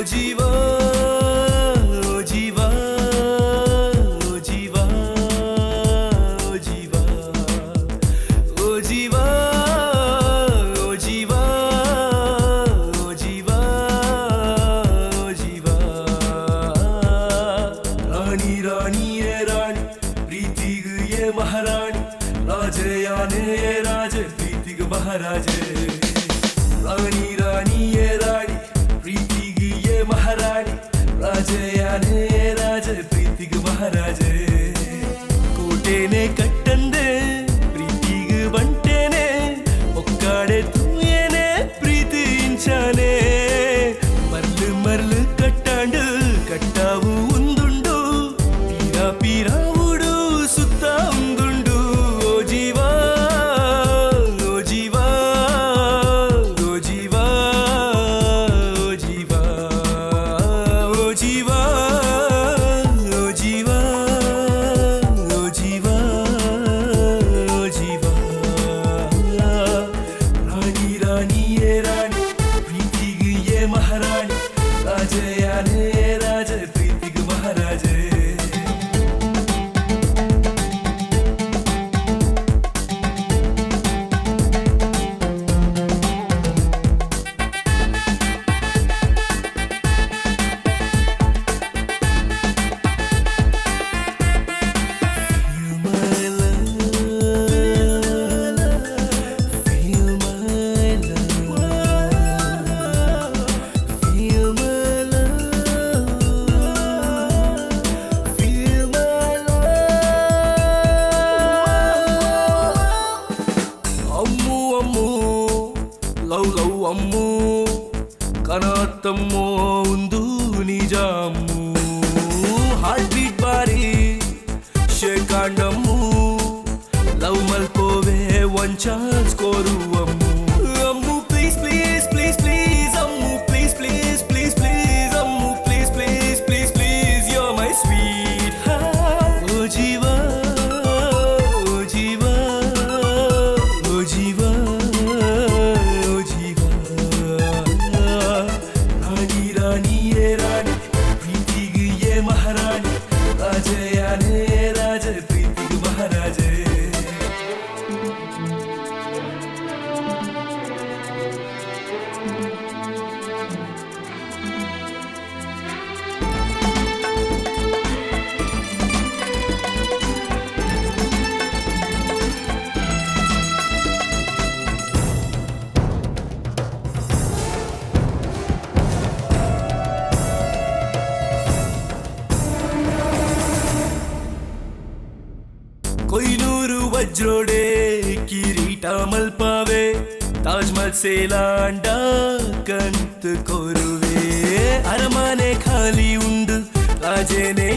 जीवा ओ जीवा ओ जीवा ओ जीवा ओ जीवा ओ जीवा ओ जीवा ओ जीवा रानी रानी ये रानी प्रीतिग ये महारानी राजे याने राज प्रीतिग महाराजे रानी रानी ये रानी प्रीतिग ये महारानी राजे याने राज प्रीतिग महाराजे कोटेने कट्टंदे प्रीतिग बंटेने ಒಕ್ಕಾಡೆ ತೂಯೇನೆ ಪ್ರೀತಿಂಚಾನೆ ಮರ್ಲು ಮರ್ಲು ಕಟ್ಟಾಂಡು ಕಟ್ಟಾವು ಉಂದುಂಡು ಪೀರ ಪೀರ ಉಡು ಸುತ್ತ ಉಂದುಂಡು ಓ ಜೀವಾ ಓ ಜೀವಾ ಓ ಜೀವಾ ಓ ಜೀವಾ ಓ ಜೀವಾ ಓ ಜೀವಾ ಓ ಜೀವಾ ಓ ಜೀವಾ ರಾಣಿ ರಾಣಿ ಯೇ ರಾಣಿ ಪ್ರೀತಿಗ್ ಯೇ ಮಹಾರಾಣಿ ರಾಜ ಯಾನೇ ರಾಜ ಪ್ರೀತಿಗ್ ಮಹಾರಾಜೇ ಲವ್ ಲವ್ ಅಮ್ಮು ಕನತ್ತಮ್ಮೋ ಒಂದು ನಿಜ ಅಮ್ಮು ಹಾರ್ಟ್ ಬೀಟ್ ಬಾರಿ ಶೇಕಾಂಡಮ್ಮು ಲವ್ ಮಲ್ಪೋವೆ ಒನ್ ಚಾನ್ಸ್ ಕೋರು Ammu Ammu please please please please Ammu please please please please Ammu please please please please you are my sweet ಓ ಜೀವಾ ಓ ಜೀವಾ ಓ ಜೀವಾ रानी ये रानी प्रीतिग ये महारानी राजे याने राज प्रीतिग महाराजे ಕೊಯ್ನೂರು ವಜ್ರೋಡೆ ಕಿರೀಟ ಮಲ್ಪಾವೆ ತಾಜ್ ಮಹಲ್ ಸೇಲಾಂಡ ಕಂತು ಕೊರುವೆ ಅರಮನೆ ಖಾಲಿ ಉಂಡು ರಾಜೇನೆ